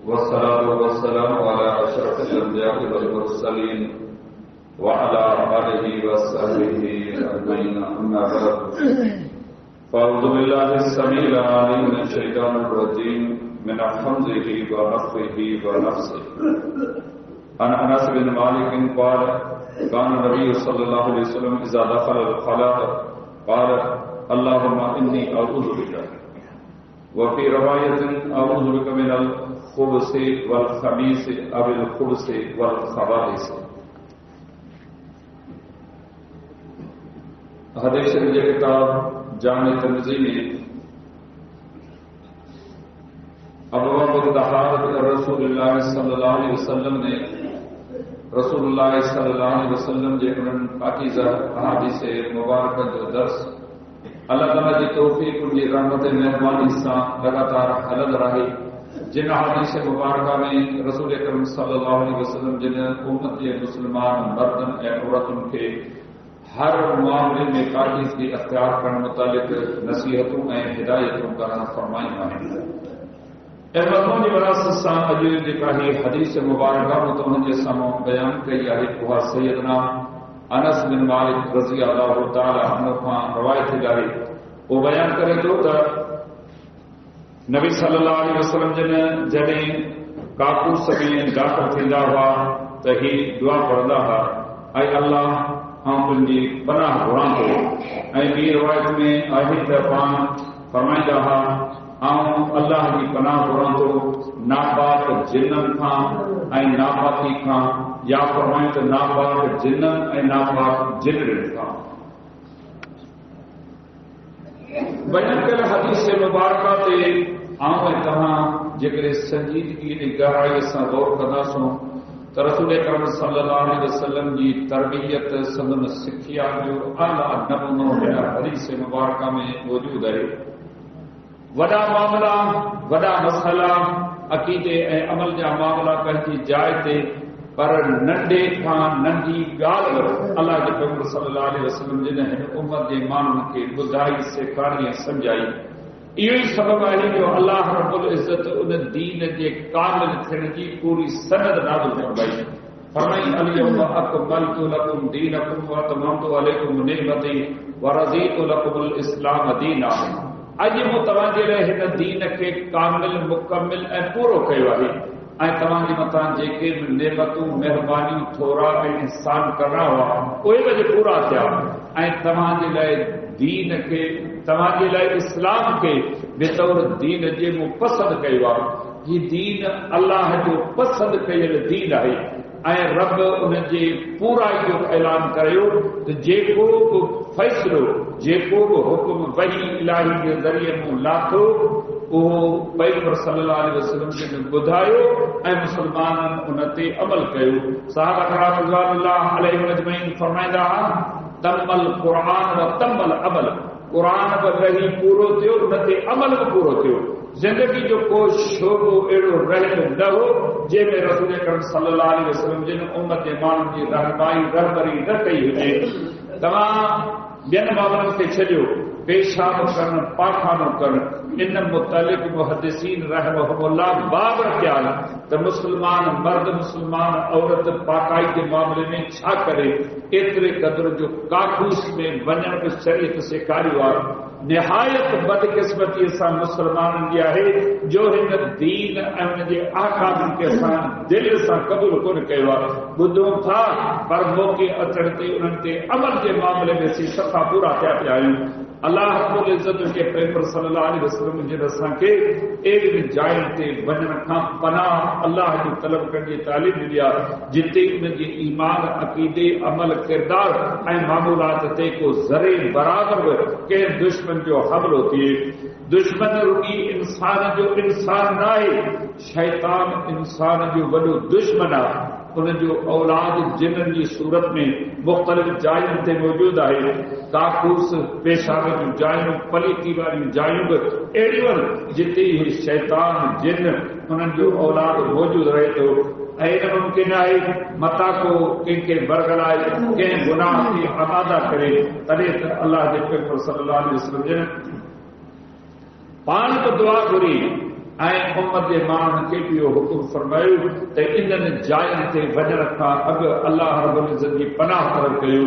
والصلاة والسلام على أشرف الأنبياء والمرسلين وعلى آله وصحبه أجمعين أما بعد فأعوذ بالله السميع العليم من الشيطان الرجيم من حمزه ونفخه ونفسه عن أنس بن مالك قال كان النبي صلى الله عليه وسلم إذا دخل الخلاء قال اللهم إني أعوذ بك وفي رواية أعوذ بك من الخبث والخبيث أو الخبث والخبائث. हदीस शरीफ की किताब जामे तिर्मिज़ी में अबवाब तहारत रसूलुल्लाह सल्लल्लाहु अलैहि वसल्लम ने रसूलुल्लाह सल्लल्लाहु अलैहि वसल्लम जे उन्हनि पाकीज़ा अहादीस मुबारक जो दर्स अल्लाह ताला जी तौफीक उनकी रहमत मेहरबानी से लगातार हलंद रहे। जिन हदीस मुबारक में रसूल अकरम सल्लल्लाहु अलैहि वसल्लम जिन उम्मत के मुसलमान मर्दन और औरतन के हर मामले में पाकीज़ की अख्तियार करण मुतालिक नसीहतों और हिदायतों करण फरमायूं आहिनि। ऐं मज़मून जी वरासत सां अॼु जेका ही हदीस मुबारक मुतवजे साम्हूं बयान कई आहे उहा सैयदना अनस बिन मालिक रज़ी अल्लाह तआला अन्हु खां रवायत आहे। वो बयान करे थो त नबी सल्लल्लाहु अलैहि वसल्लम जॾहिं काकूस में दाख़िल थींदा हुआ त ही दुआ पढ़ंदा हुआ ऐं अल्लाह आउं तुंहिंजी पनाह घुरां थो। ऐं ॿी रवायत में आहे त पाण फरमाईंदा हुआ आउं अल्लाह जी पनाह घुरां थो नापाक जिन्ननि खां ऐं नापाकी खां, या फरमायूं त नापाक जिन्ननि ऐं नापाक जिन्ननि खां। बयान कयल हदीस मुबारक ते आउं ऐं तव्हां जेकॾहिं संजीदगी ऐं गहराईअ सां गौर कंदासूं त रसूल अकरम सल्लल्लाहु अलैहि वसल्लम जी तरबियत संदन सिखिया जो आला नमूनो हिन हदीस मुबारक में मौजूद आहे। वॾा मामला वॾा मसइला अक़ीदे ऐं अमल जा मामला पंहिंजी जाइ ते, पर नंढे खां नंढी ॻाल्हि अल्लाह जे पैगंबर सल्लल्लाहु अलैहि वसल्लम जिन हिन उम्मत जे माण्हुनि खे ॿुधाई सेखारी ऐं सम्झाई। इहो ई सबबु आहे जो अल्लाह रब्बुल इज़्ज़त उन दीन जे कामिल थियण जी पूरी सनद नाज़िल फरमाई। फरमाई अल-यौम अकमलतु लकुम दीनकुम व अतममतु अलैकुम निअमती व रज़ीतु लकुमुल इस्लाम दीना। अॼु मूं तव्हांजे लाइ हिन दीन खे कामिल मुकमिल ऐं पूरो कयो आहे ऐं तव्हांजे मथां जेके बि नेमतूं महिरबानियूं थोरा ऐं इंसान करणा हुआ उहे बि पूरा थिया ऐं तव्हांजे लाइ दीन खे, तव्हांजे लाइ इस्लाम खे बेतौर दीन जे मूं पसंदि कयो आहे। हीउ दीन अल्लाह जो पसंदि कयल दीन आहे ऐं रब उन जे पूराई जो ऐलान कयो त जेको बि फ़ैसिलो, जेको बि हुकुम वही इलाही जे ज़रिए मूं लाथो उहो पैगंबर सल्लल्लाहु अलैहि वसल्लम खे ॿुधायो ऐं मुसलमाननि उन ते अमल कयो। सहाबा किराम रिज़वानुल्लाह अलैहिम अजमईन फरमाईंदा तमल क़ुरान व तमल अमल, क़ुरान बि रही पूरो थियो, उन ते अमल बि पूरो थियो। ज़िंदगी जो को शोबो अहिड़ो रहियल न हो जंहिंमें रसूल अकरम सल्लल्लाहु अलैहि वसल्लम जिन उम्मत जे माण्हुनि जी रहबरी न कई हुजे। तव्हां ॿियनि मामलनि खे छॾियो, पेशाब करणु, पाखानो करणु, इन मुतालिक़ मुहद्दिसीन रहमहुमुल्लाह बाब रखिया त मुस्लमान मर्द मुस्लमान औरत पाकाई जे मामले में छा करे। एतिरे क़दुरु जो काकूस में वञण बि शरीयत सेखारियो आहे। निहायत बदकिस्मतीअ सां मुसलमाननि जी आहे जो हिन दीन ऐं हुन जे अहकामनि खे असां दिलि सां क़बूल कोन कयो आहे। ॿुधूं था पर मौक़े अचण ते उन्हनि ते अमल जे मामले में असीं सफ़ा पूरा थिया पिया आहियूं। अल्लाह रब्बुल इज़्ज़त जे पैगंबर सल्लल्लाहु अलैहि वसल्लम जिन असांखे अहिड़ी जायुनि ते वञण खां पनाह अल्लाह जो तलब करण जी तालीम ॾिनी आहे जिते उनजे ईमान, अक़ीदे, अमल, किरदार ऐं मामूलात ते को ज़रे बराबरि बि कंहिं दुश्मन जो हमलो थिए। दुश्मन रुॻी इंसान जो इंसान न आहे, शैतान इंसान जो वॾो दुश्मन आहे। उनजो औलाद जिन्हनि जी सूरत में मुख़्तलिफ़ जायुनि ते मौजूदु आहे। काकूस, पेशाब जूं जायूं, पलीती वारियूं जायूं बि अहिड़ियूं आहिनि जिते ही शैतान जिन उन्हनि जो औलाद मौजूदु रहे थो। ऐं न मुमकिन आहे मता को कंहिंखे बरगलाए कंहिं गुनाह खे आबादा करे। तॾहिं त अल्लाह जे पैगंबर सल्लल्लाहु अलैहि वसल्लम जिन पाण बि दुआ घुरी ऐं उम्मत जे माण्हुनि खे बि इहो हुकुम फरमायो त इन्हनि जायुनि ते वञण खां अॻु अल्लाह रब्बुल इज़्ज़त जी पनाह तलब कयो।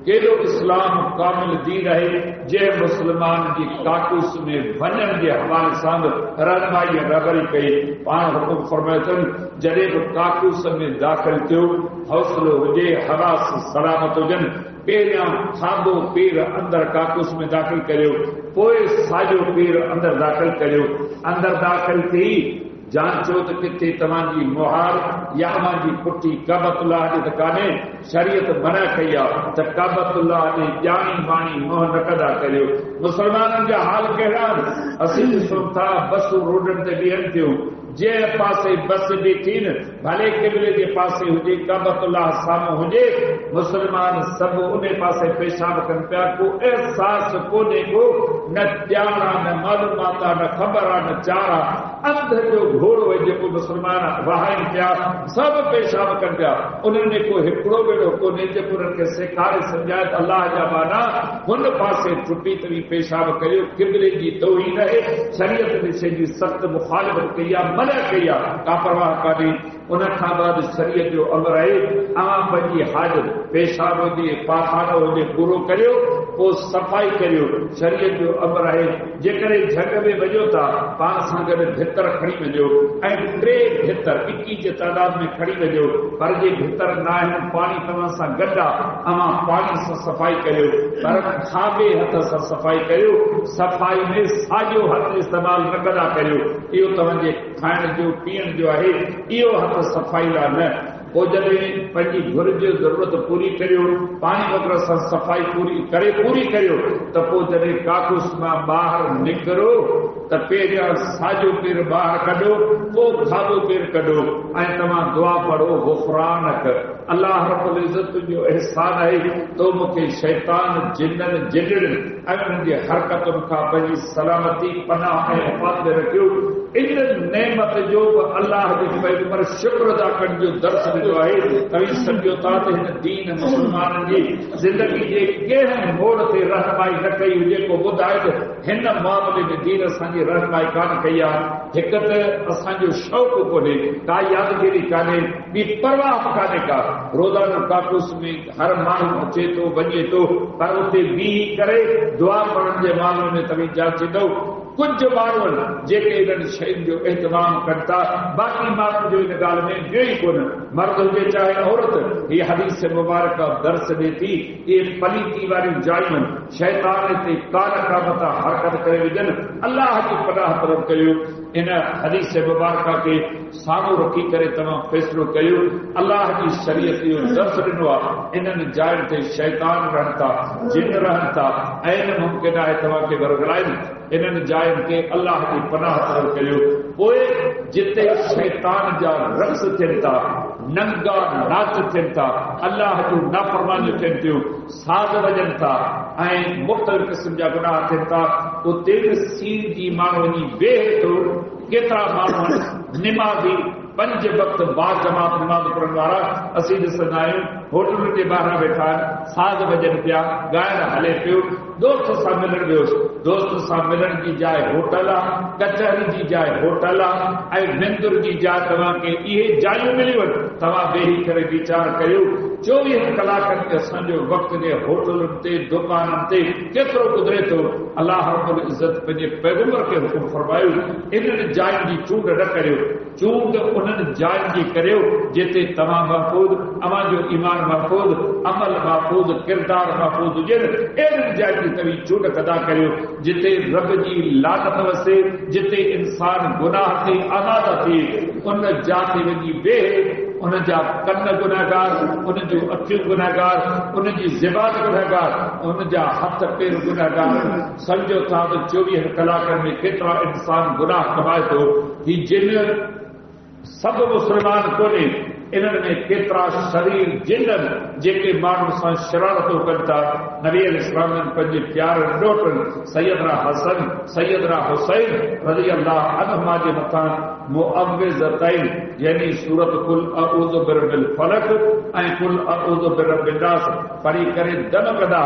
केॾो इस्लाम कामिल दीन आहे जंहिं मुस्लमान जी काकूस में वञण जे हवाले सां रहनुमाई रहबरी कई। पाण हुकुम फरमायो अथनि जॾहिं बि काकूस में दाख़िल थियो हौसलो हुजे हवास सलामत हुजनि पहिरियां खाधो पेर अंदर काकूस में दाख़िल करियो पोइ साॼो पेर अंदर दाख़िल करियो। अंदर दाख़िल थी जांचो त किथे तव्हांजी मुहार या तव्हांजी पुठी काबतुल्लाह ॾे त कान्हे। शरीयत मना कई आहे त काबतुल्लाह ॾे ॼाणी वाणी मोह न कंदा करियो। मुस्लमाननि जा हाल कहिड़ा आहिनि? असीं ॾिसूं था बसूं रोडनि ते बीहनि थियूं जंहिं पासे बस बीठी न भले क़िबले जे पासे हुजे काबतुल्लाह साम्हूं हुजे मुस्लमान सभु उन पासे पेशाब कनि पिया। को एहसास कोन्हे को न ॼाण आहे न मालूमात आहे न ख़बर आहे न चार आहे। अंध जो घोड़ो आहे जेको मुस्लमान वहाइनि पिया सभु पेशाब कनि पिया। उन्हनि में को हिकिड़ो बेड़ो कोन्हे जेको उन्हनि खे सेखारे सम्झाए त अलाह जा माना हुन पासे छुपी तरी पेशाब करियो। क़िबले जी तौहीन आहे शरीयत में जी सख़्त मुखालिफ़त कई आहे मना कई आहे का परवाह कान्हे। उन खां बाद शरीयत जो अमर आहे तव्हां पंहिंजी हाजत पेशाब हुजे पाखानो हुजे पूरो करियो पोइ सफ़ाई करियो। शरीयत जो अमर आहे जेकॾहिं झंग में वञो था पाण सां गॾु भितर खणी वञो ऐं 3 भितर 21 जे तादाद में खणी वञो पर जे भितर न आहिनि पाणी तव्हां सां गॾु आहे तव्हां पाणी सां सफ़ाई करियो पर खाॿे हथ सां सफ़ाई करियो। सफ़ाई में साॼो हथ इस्तेमालु न कंदा करियो। इहो तव्हांजे खाइण जो पीअण जो आहे इहो हथ सफ़ाई लाइ न। पोइ जॾहिं पंहिंजी घुर्ज ज़रूरत पूरी करियो पाणी वग़ैरह सां सफ़ाई पूरी करियो त पोइ जॾहिं काकूस मां ॿाहिरि निकिरो त पहिरियां साॼो पेर ॿाहिरि कढो पोइ खाॿो पेर कढो ऐं तव्हां दुआ पढ़ो गुफ़रानक अल्लाह रब्बुल इज़्ज़त जो अहसान आहे तो मूंखे शैतान जिन्ननि जिनड़नि ऐं उन्हनि जी हरकतुनि खां पंहिंजी सलामती पनाह ऐं हिफ़ाज़त रखियो। इन नेमत जो बि अल्लाह जे पैगंबर शुक्र अदा करण जो दर्स ॾिनो आहे। तव्हीं सम्झो था त हिन दीन मुस्लमाननि जी ज़िंदगी जे कंहिं मोड़ ते रहनुमाई न कई हुजे को ॿुधाए त हिन मामले में दीन असांजी रहनुमाई कान कई आहे। हिकु त असांजो शौक़ु कोन्हे का यादगिरी कान्हे ॿी परवाह कान्हे का। रोज़ानो काकूस में हर माण्हू अचे थो वञे थो पर उते बीही करे दुआ पढ़ण जे मामले में तव्हीं जांचींदो कुझु माण्हू आहिनि जेके इन्हनि शयुनि जो एहतमाम कनि था बाक़ी माण्हुनि जो इन ॻाल्हि में ॿियो ई कोन मर्द हुजे चाहे औरत। हीअ हदीस मुबारक दर्स ॾिए थी इहे पलीती वारियूं जायूं शैतान ते कान कामत हरकत करे विझनि। अल्लाह जी पनाह तलब कयो। इन हदीस मुबारक खे साम्हूं रखी करे तव्हां फ़ैसिलो कयो। अल्लाह जी शरीयत जो दर्स ॾिनो आहे इन्हनि जायुनि ते शैतान रहनि था जिन रहनि था ऐं मुमकिन आहे तव्हांखे वरगलाइनि। इन्हनि जायुनि ते अल्लाह जी पनाह तलब कयो। पोइ जिते शैतान जा रक़्स थियनि था नंगा नाच थियनि था अल्लाह जूं नाफ़रमानियूं थियनि थियूं साज़ वॼनि था ऐं मुख़्तलिफ़ क़िस्म जा गुनाह थियनि था उते बि सीन जी माण्हू वञी वेहे थो। केतिरा माण्हू निमाज़ी 5 वक़्त बाजमात निमाज़ पढ़ण वारा असीं ॾिसंदा आहियूं होटलुनि जे ॿाहिरां वेठा आहिनि साज़ वॼनि पिया ॻाइण हले पियो दोस्त सां मिलण वियोसि। दोस्त सां मिलण जी जाइ होटल आहे कचहरी जी जाइ होटल आहे ऐं विंदुर जी जाइ तव्हांखे इहे जायूं मिलियूं आहिनि। तव्हां वेही करे वीचार करियो 24 कलाकनि ते असांजो वक़्तु जे होटलुनि ते दुकाननि ते केतिरो गुज़रे थो। अल्लाह रब्बुल इज़्ज़त पंहिंजे पैगंबर खे हुकुम फरमायो इन्हनि जायुनि जी चूंड न करियो। चूंड उन्हनि जायुनि जी करियो जिते तव्हां महफ़ूज़ अव्हांजो ईमान महफ़ूज़ अमल महफ़ूज़ किरदार महफ़ूज़ हुजे अहिड़ियुनि जायुनि जी तव्हीं चूंड कंदा करियो जिते रब जी लानत वसे जिते इंसान गुनाह ते आज़ाद थिए उन जाते वञी वेहे। उन जा कन गुनहगार उन जूं अखियूं गुनहगार उन जी ज़बान गुनहगार उन जा हथ पेर गुनहगार। सम्झो था त 24 कलाकनि में केतिरा इंसान गुनाह कमाए थो। ही जिन सभु मुस्लमान कोन्हे इन्हनि में केतिरा शरीर जिन जेके माण्हू सां शरारतूं कनि था। नबी अलैहिस्सलाम पंहिंजे प्यारनि ॾोटनि सैयदना हसन सैयदना हुसैन रज़ी अल्लाह अन्हुमा जे मथां मुअव्विज़तैन यानी सूरत कुल अऊज़ु बिरब्बिल फलक ऐं कुल अऊज़ु बिरब्बिन नास पढ़ी करे दम कदा,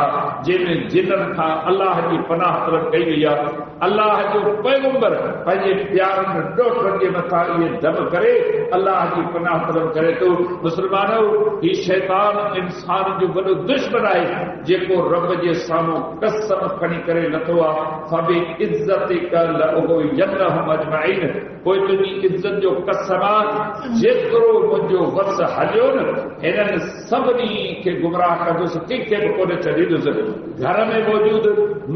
जंहिंमें जिन्ननि खां अल्लाह जी पनाह तलब कई वई आहे। अल्लाह जो पैगंबर पंहिंजे प्यारनि ॾोटनि जे मथां इहे दम करे अल्लाह जी पनाह तलब करे थो। मुस्लमानो, ही शैतान इंसान जो वॾो दुश्मन आहे जेको रब जे साम्हूं कसम खणी करे लथो आहे, फबि इज़्ज़तिक लउग़्वियन्नहुम अजमईन, पोइ तुंहिंजी इज़्ज़त जो कसम आहे जेतिरो मुंहिंजो वस हलियो न हिननि सभिनी खे गुमराह कंदुसि, कंहिंखे बि कोन छॾींदुसि। घर में मौजूद,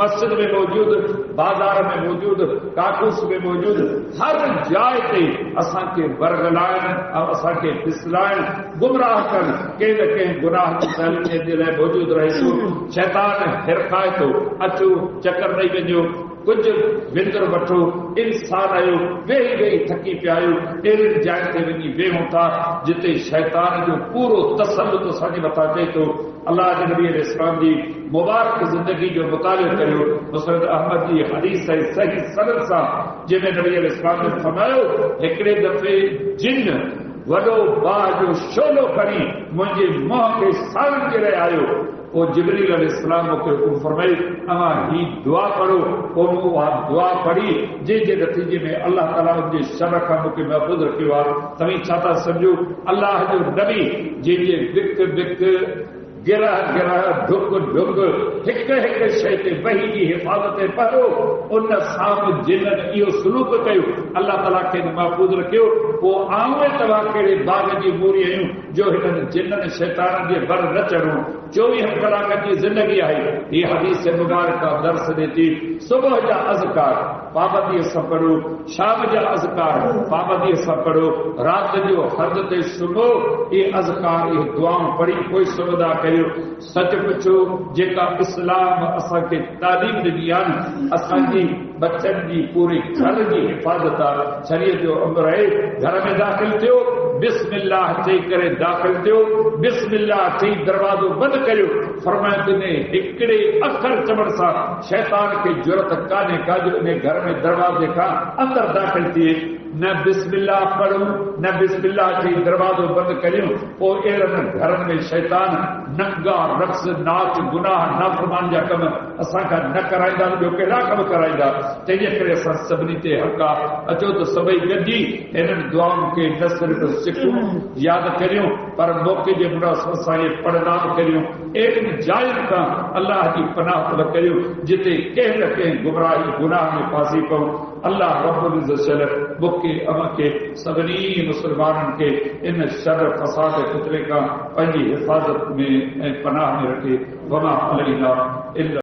मस्जिद में मौजूद, बाज़ार में मौजूद, काकूस में मौजूद, हर जाइ ते असांखे बरगलाइण ऐं असांखे फिसलाइण गुमराह कनि, कंहिं न कंहिं गुनाह जी तालीम जे लाइ मौजूद रहे थो। शैतान हिरकाए थो, अचो चकर ॾेई वञो, कुझु विंदर वठो, इंसान आहियो, वेही वेही थकी पिया आहियो, अहिड़ियुनि जायुनि ते वञी वेहूं था जिते शैतान जो पूरो तसल्लुत असांजे मथां थिए थो। अल्लाह जे नबी अलैहिस्सलाम जी मुबारक ज़िंदगी जो मुतालियो करियो। मुस्नद अहमद जी हदीस है सही सनद सां, जंहिंमें नबी अलैहिस्सलाम ने फरमायो, हिकिड़े दफ़े जिन वॾो बाहि जो शोलो खणी मुंहिंजे मुंहं खे साड़ण जे लाइ आयो। पोइ जिब्रील अलैहिस्सलाम मूंखे हुकुम फरमाई, अवां ही दुआ पढ़ो। पोइ मूं उहा दुआ पढ़ी, जंहिंजे नतीजे में अल्लाह ताला उनजे शर खां मूंखे महफ़ूज़ रखियो आहे। तव्हीं छा था सम्झो, अल्लाह जो नबी जंहिंजे विक विक गिरह गिरह ढुक ढुक हिक हिक शइ ते वही जी हिफ़ाज़त पहिरो, उन सां जिन्हनि इहो सलूक कयो, अल्लाह ताला खे महफ़ूज़ रखियो। पोइ आऊं तव्हां कहिड़े बाग जी मूरी आहियूं जो हिननि जिन्हनि शैताननि जे बर न चढ़ूं। 24 कलाकनि जी ज़िंदगी आहे। हीअ हदीस मुबारक दर्स ॾे थी, सुबुह जा अज़कार पाबंदीअ सां पढ़ो, शाम जा अज़कार पाबंदीअ सां पढ़ो, राति जो हद ते सुम्हो, इहे अज़कार इहे दुआऊं पढ़ी पोइ सुम्हंदा कयो। सच पुछो, जेका इस्लाम असांखे तालीम ॾिनी आहे न, असांजी बचनि जी पूरे घर जी हिफ़ाज़त आहे। शरीअत जो अमर आहे, घर में दाख़िल थियो बिस्मिल्लाह चई करे दाख़िल थियो, बिस्मिल्लाह चई दरवाज़ो बंदि करियो। फरमाइंदे ने हिकिड़े अखर चवण सां शैतान खे ज़रूरत कान्हे का जो इन घर में दरवाज़े खां अंदरि दाख़िल थिए। न बिस्मिल्लाह पढ़ूं, न बिस्मिल्लाह चई दरवाज़ो बंदि करियूं, पोइ अहिड़नि घरनि में शैतान नंगा रक़्स नाच गुनाह नाफ़रमान जा कम असांखां न कराईंदा, ॿियो कहिड़ा कम कराईंदा। तंहिंजे करे असां सभिनी ते हक़ आहे, अचो त सभई गॾिजी हिननि दुआउनि खे न सिर्फ़ु सिखूं यादि करियूं, पर मौक़े जे मुनासिबत सां इहे पढ़ंदा बि करियूं। अहिड़ियुनि जायुनि खां अल्लाह जी पनाह तलब करियूं जिते कंहिं न कंहिं गुमराही गुनाह में फासी पऊं। अल्लाह रब्बुल इज़्ज़त मूंखे अव्हांखे सभिनी मुस्लमाननि खे इन शर फसाद फितरे खां पंहिंजी हिफ़ाज़त में ऐं पनाह में रखे। वमा अलैना इल्ला